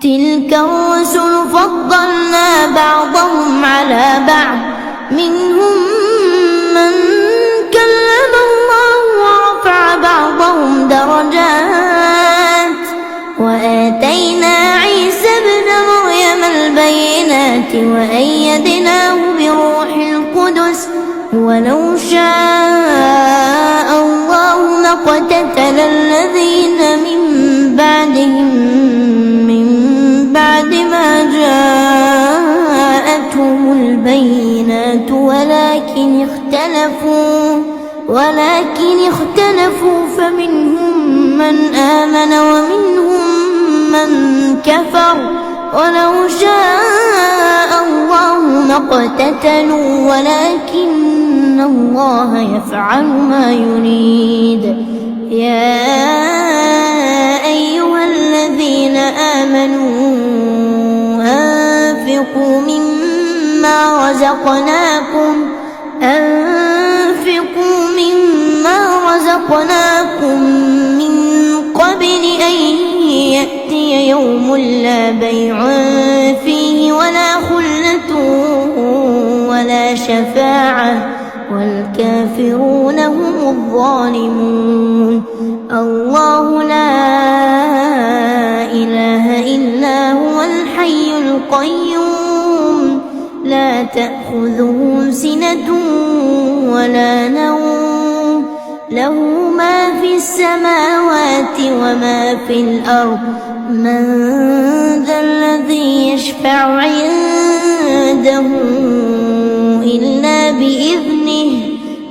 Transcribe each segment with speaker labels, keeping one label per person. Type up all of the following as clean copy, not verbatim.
Speaker 1: تلك الرسل فضلنا بعضهم على بعض منهم من كلم الله ورفع بعضهم درجات وآتينا عيسى ابن مريم البينات وأيدناه بروح القدس ولو شاء الله ما اقتتل الذين من بعدهم من بعد ما جاءتهم البينات ولكن اختلفوا فمنهم من آمن ومنهم من كفر ولو شاء الله ما اقتتلوا ولكن الله يفعل ما يريد. يا أيها الذين آمنوا أنفقوا مما رزقناكم من قبل أن يأتي يوم لا بيع فيه ولا خلة ولا شفاعة والكافرون هم الظالمون. الله لا إله إلا هو الحي القيوم لا تأخذه سنة ولا نوم له ما في السماوات وما في الأرض من ذا الذي يشفع عنده إلا بإذنه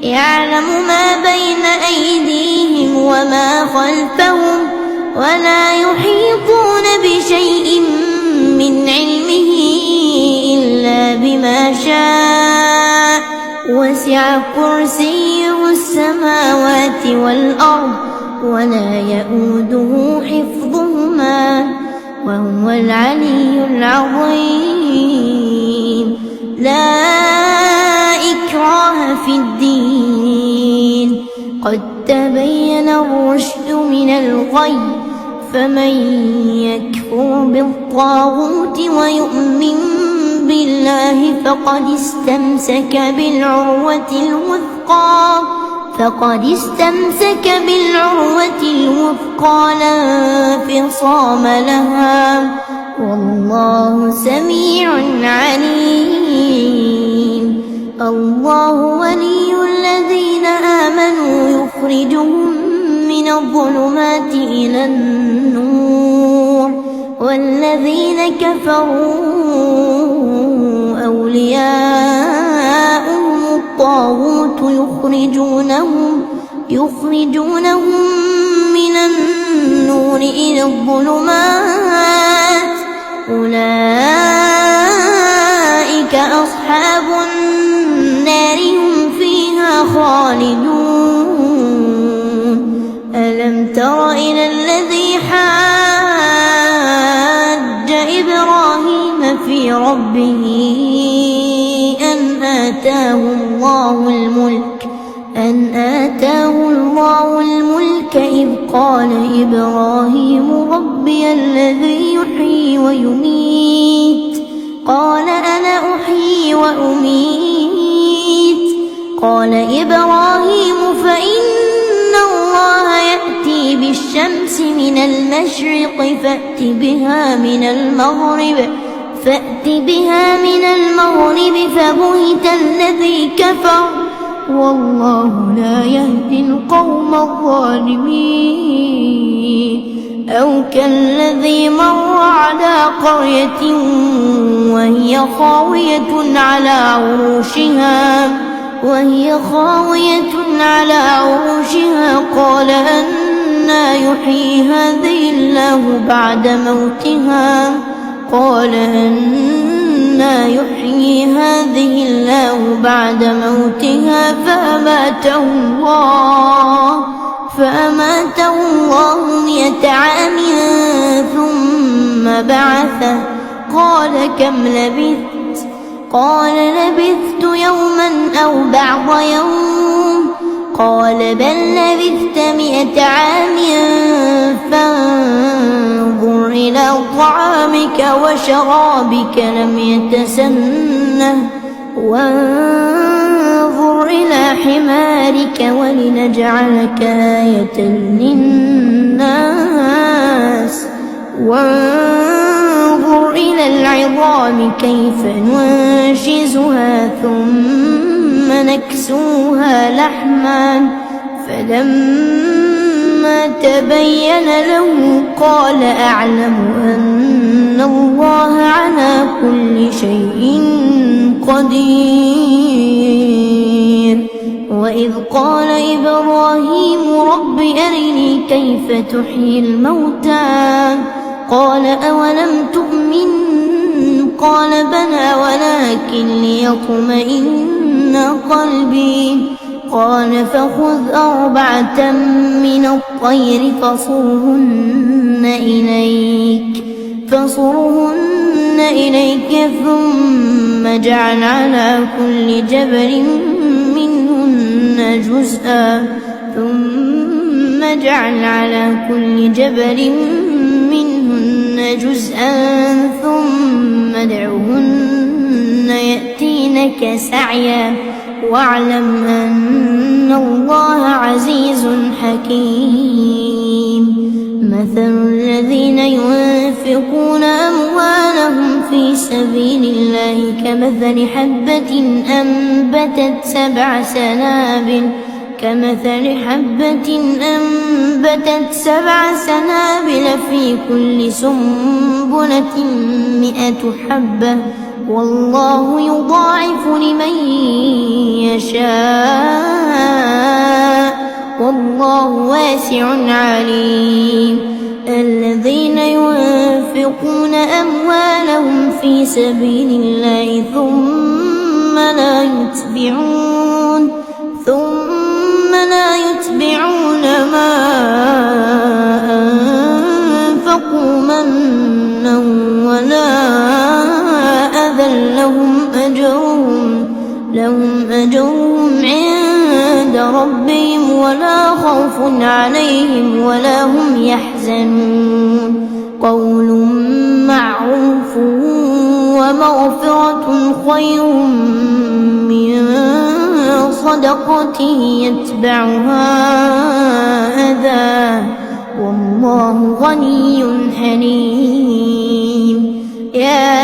Speaker 1: يعلم ما بين أيديهم وما خلفهم ولا يحيطون بشيء من علمه إلا بما شاء وسع كرسيه السماوات والأرض ولا يؤوده حفظهما وهو العلي العظيم. لا إكراه في الدين قد تبين الرشد من الغي فمن يكفر بالطاغوت ويؤمن بالله فقد استمسك بالعروة الوثقى لا انفصام لها والله سميع عليم. الله ولي الذين آمنوا يخرجهم من الظلمات إلى النور والذين كفروا أولياؤهم الطاغوت يخرجونهم من النور إلى الظلمات أولئك أصحاب النار هم فيها خالدون. ألم تر إلى الذي حاج إبراهيم في ربه أن آتاه الله الملك إذ قال إبراهيم ربي الذي يحيي ويميت قال أنا أحيي وأميت قال إبراهيم فإن الله يأتي بالشمس من المشرق فأت بها من المغرب فبهت الذي كفر والله لا يهدي القوم الظالمين. أو كالذي مر على قرية وهي خاوية على عروشها قال أنى يحيي هذه الله بعد موتها فأماته الله 100 عام ثم بعثه قال كم لبثت قال لبثت يوما أو بعض يوم قال بل لبثت 100 عام فانظر إلى طعامك وشرابك لم يتسنه وانظر إلى حمارك ولنجعلك آية للناس وانظر إلى العظام كيف ننشزها ثم نكسوها لحما فلما تبين له قال أعلم أن الله على كل شيء قدير. وإذ قال إبراهيم رب أرني كيف تحيي الموتى قال أولم تؤمن قال بلى ولكن ليطمئن قلبي قال فخذ 4 من الطير فصرهن إليك ثم اجعل على كل جبل منهن جزءا ثم ادعهن يأتينك سعيا واعلم أن الله عزيز حكيم. مثل الذين ينفقون أموالهم في سبيل الله كمثل حبة أنبتت 7 سنابل في كل سنبلة 100 حبة والله يضاعف لمن يشاء والله واسع عليم. الذين ينفقون أموالهم في سبيل الله ثم لا يتبعون ما أنفقوا منا ولا أذى لهم أجرهم عند ربهم ولا خوف عليهم ولا هم يحزنون. قول معروف ومغفرة خير من صدقة يتبعها أذى والله غني حليم. يا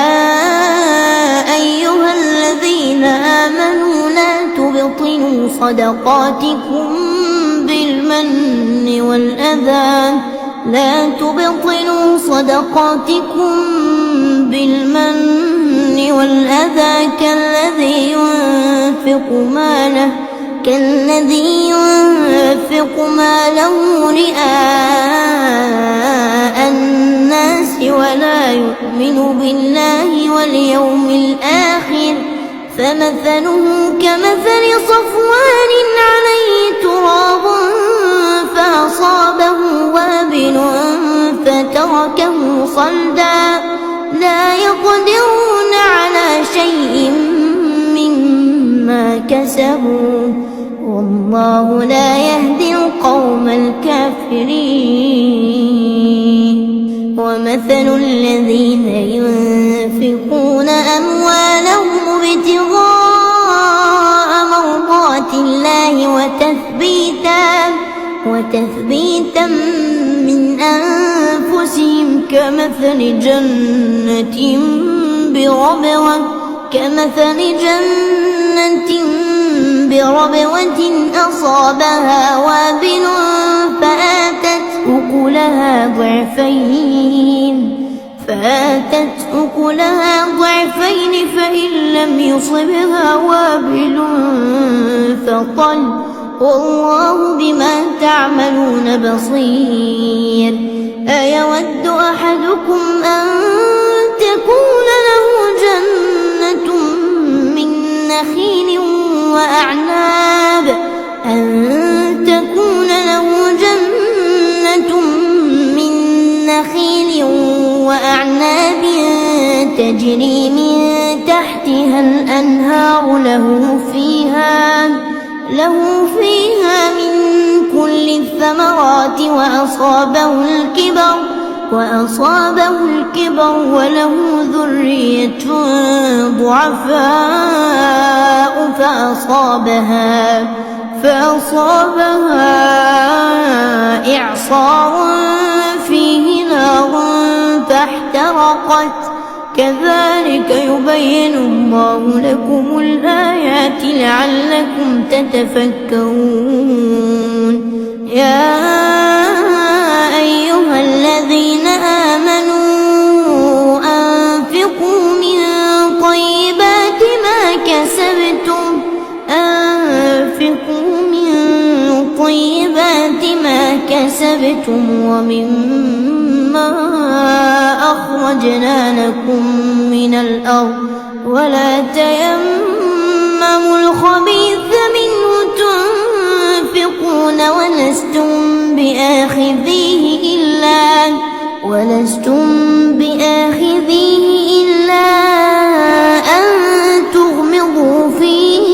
Speaker 1: أيها الذين آمنوا لا تبطلوا صدقاتكم بالمن والأذى كالذي ينفق ماله رئاء الناس ولا يؤمن بالله واليوم الآخر فمثله كمثل صفوان عليه تراب فأصابه وابل فتركه صلدا لا يقدرون على شيء مما كسبوا والله لا يهدي القوم الكافرين. ومثل الذين ينفقون أموالهم ابتغاء مرضات الله وتثبيتا من أنفسهم كمثل جنة بربوة أصابها وابل فآتت أكلها ضعفين فإن لم يصبها وابل فطل والله بما تعملون بصير. أيود أحدكم أن تكون له جنة من نخيل وأعناب تجري من تحتها الأنهار له فيها من كل الثمرات وأصابه الكبر وله ذرية ضعفاء فأصابها إعصار فيه نار فاحترقت كذلك يبين الله لكم الآيات لعلكم تتفكرون يا أيها الذين آمنوا أنفقوا من طيبات ما كسبتم ومما أخرجنا لكم من الأرض ولا تيمموا الخبيث منه تنفقون ولستم بآخذيه إلا أن تغمضوا فيه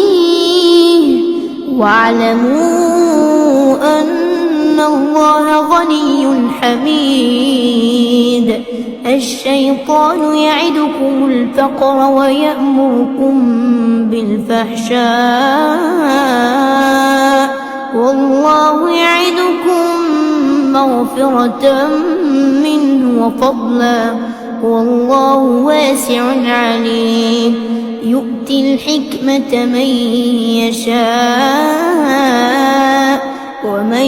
Speaker 1: واعلموا أن الله غني حميد الشيطان يعدكم الفقر ويأمركم بالفحشاء والله يعدكم مغفرة منه وفضلا والله واسع عليم يؤتي الحكمة من يشاء ومن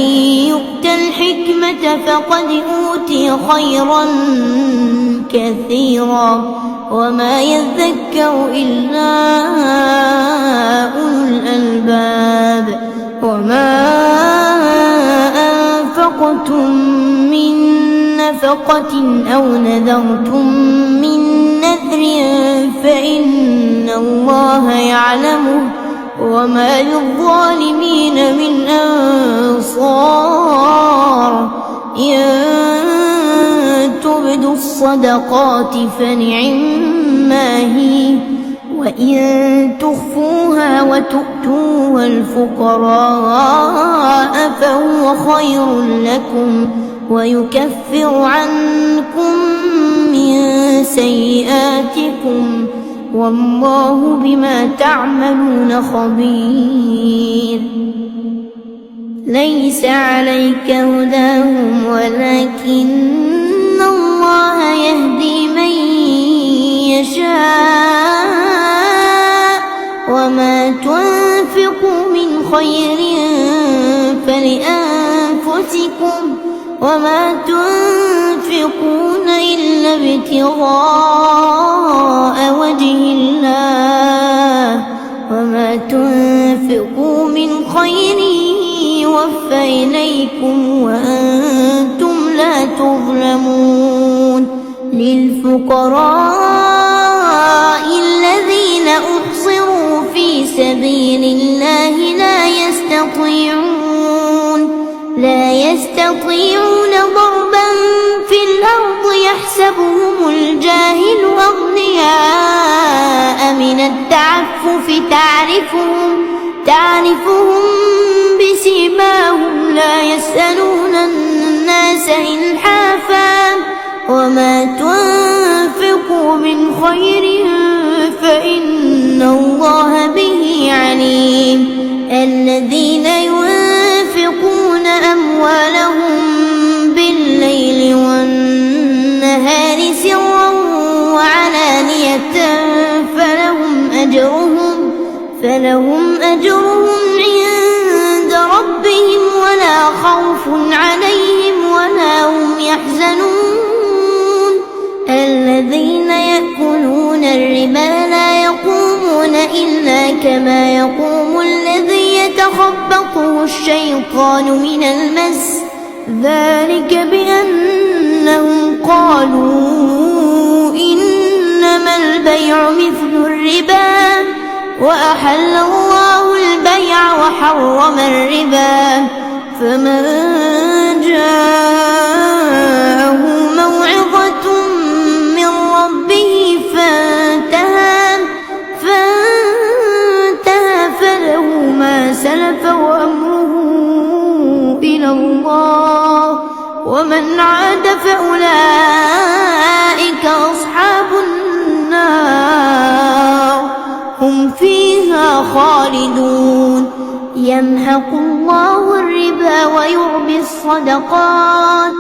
Speaker 1: يؤت الحكمة فقد أوتي خيرا كثيرا وما يذكر إلا أولو الألباب وما أنفقتم من نفقة أو نذرتم من نذر فإن الله يعلمه وما للظالمين من أنصار إن تبدوا الصدقات فنعما هي وإن تخفوها وتؤتوها الفقراء فهو خير لكم ويكفر عنكم من سيئاتكم والله بما تعملون خبير ليس عليك هداهم ولكن الله يهدي من يشاء وما تنفقوا من خير فلأنفسكم وما تنفقون إلا ابتغاء وجه الله وما تنفقوا من خير يوفى إليكم وأنتم لا تظلمون للفقراء الذين أحصروا في سبيل الله لا يستطيعون ضربا في الأرض يحسبهم الجاهل أغنياء من التعفف تعرفهم بسيماهم لا يسألون الناس إلحافا وما تنفقوا من خير فإن الله به عليم الذين ينفقون أموالهم بالليل والنهار سرا وعلانية فلهم أجرهم عند ربهم ولا خوف عليهم ولا هم يحزنون الذين يأكلون الربا لا يقومون إلا كما يقوم الذي يتخبطه الشيطان من المس ذلك بأنهم قالوا إنما البيع مثل الربا وأحل الله البيع وحرم الربا فمن جاءه موعظة من ربه فانتهى فله ما سلف فأولئك أصحاب النار هم فيها خالدون. يمحق الله الربا ويربي الصدقات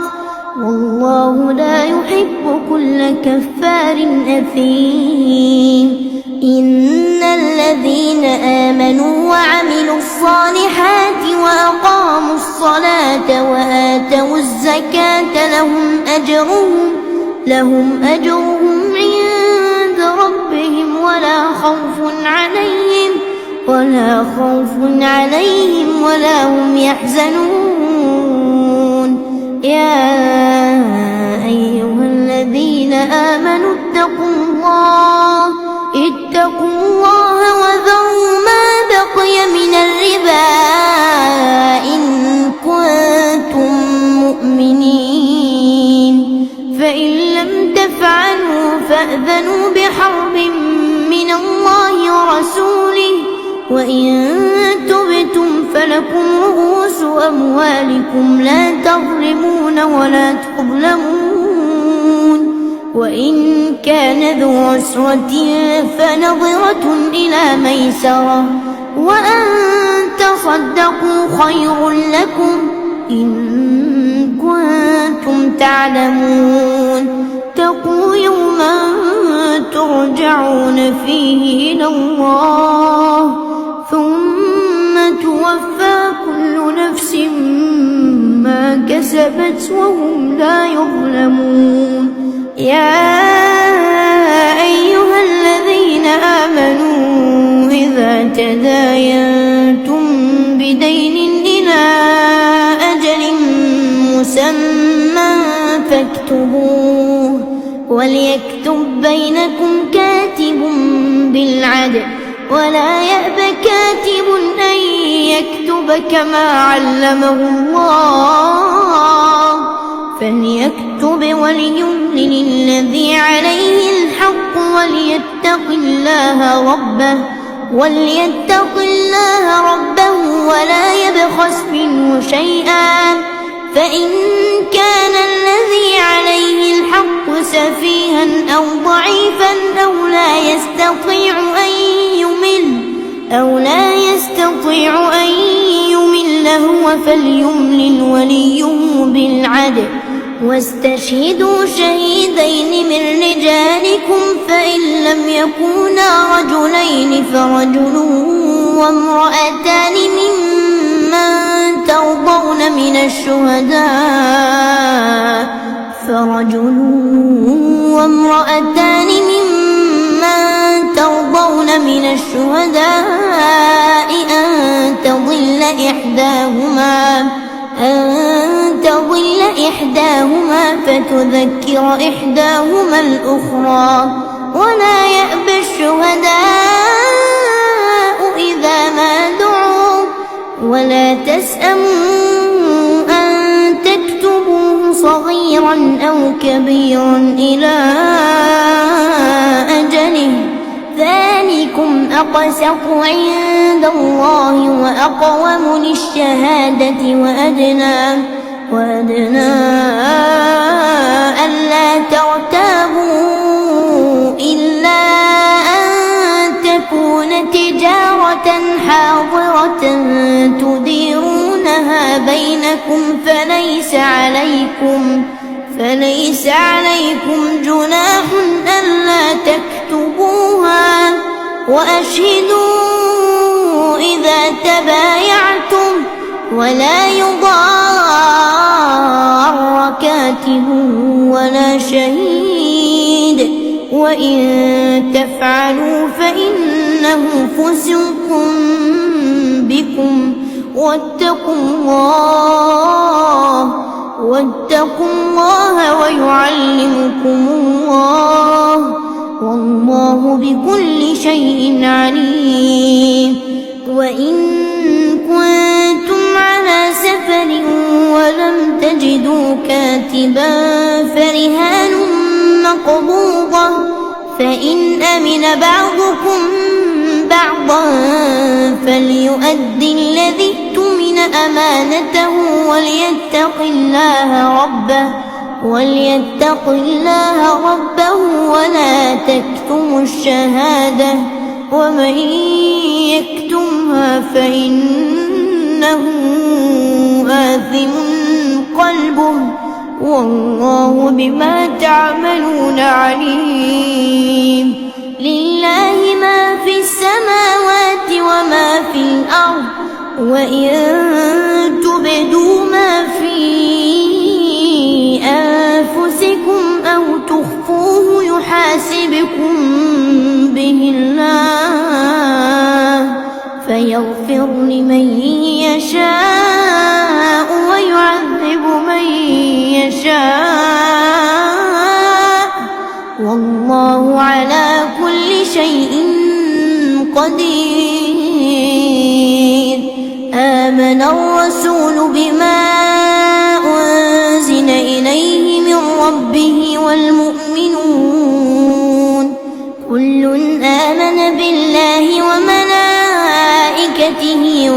Speaker 1: والله لا يحب كل كفار أثيم. إن الذين آمنوا وعملوا الصالحات وأقاموا الصلاة وآتوا الزكاة لهم أجرهم عند ربهم ولا خوف عليهم ولا هم يحزنون. يا أيها الذين آمنوا اتقوا الله وذروا ما بقي من الربا إن كنتم مؤمنين، فإن لم تفعلوا فأذنوا بحرب من الله ورسوله، وإن تبتم فلكم رؤوس أموالكم لا تظلمون ولا تظلمون. وإن كان ذو عسرة فنظرة إلى ميسرة وأن تصدقوا خير لكم إن كنتم تعلمون. اتقوا يوما ترجعون فيه إلى الله ثم توفى كل نفس ما كسبت وهم لا يظلمون. يا أيها الذين آمنوا إذا تداينتم بدين إلى أجل مسمى فاكتبوه وليكتب بينكم كاتب بالعدل ولا يأب كاتب أن يكتب كما علمه الله فليكتب وليملل الذي عليه الحق وليتق الله ربه ولا يبخس منه شيئا، فإن كان الذي عليه الحق سفيها أو ضعيفا أو لا يستطيع أن يمل هو فليملل وليه بالعدل واستشهدوا شهيدين من رجالكم فإن لم يكونا رجلين فرجل وامرأتان ممن ترضون من الشهداء أن تضل إحداهما فتذكر إحداهما الأخرى ولا يأبى الشهداء إذا ما دعوا ولا تسأموا أن تكتبوه صغيرا أو كبيرا إلى أجله ذلكم أقسط عند الله وأقوم للشهادة وأدنى ألا ترتابوا إلا أن تكون تجارة حاضرة تديرونها بينكم فليس عليكم جناح ألا تكتبوها وأشهدوا إذا تبايعتم ولا يضار كاتب ولا شهيد وإن تفعلوا فإنه فسوق بكم واتقوا الله ويعلمكم الله والله بكل شيء عليم. وإن كنتم على سفر ولم تجدوا كاتبا فرهان مقبوضة فإن أمن بعضكم بعضا فليؤدي الذي اؤتمن أمانته وليتق الله وليتق الله ربه ولا تكتموا الشهادة ومن يكتمها فإنه آثم قلبه والله بما تعملون عليم. لله ما في السماوات وما في الأرض وإن تبدوا ما في أنفسكم أو تخفوه يحاسبكم به الله فيغفر لمن يشاء ويعذب من يشاء والله على كل شيء قدير. آمن الرسول بما أنزل إليه من ربه والمؤمنون كل آمن بالله وملائكته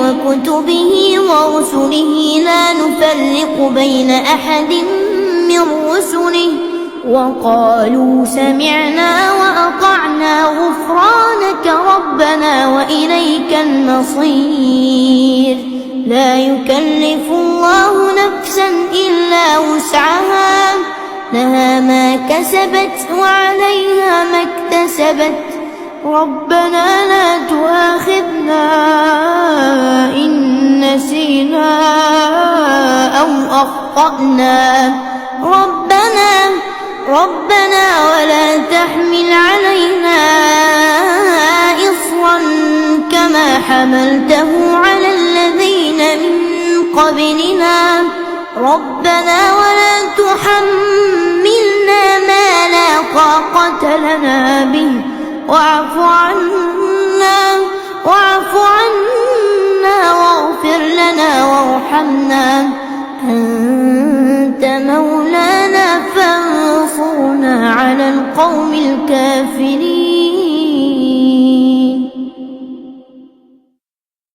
Speaker 1: وكتبه ورسله لا نفرق بين أحد من رسله وقالوا سمعنا وأطعنا غفرانك ربنا وإليك المصير. لا يكلف الله نفسا إلا وسعها لها ما كسبت وعليها ما اكتسبت ربنا لا تؤاخذنا إن نسينا أو أخطأنا ربنا ولا تحمل علينا إصرا كما حملته على الذين من قبلنا ربنا ولا تحملنا ما لا طاقة لنا به واعف عنا واغفر لنا وارحمنا أنت مولانا فانصرنا على القوم الكافرين.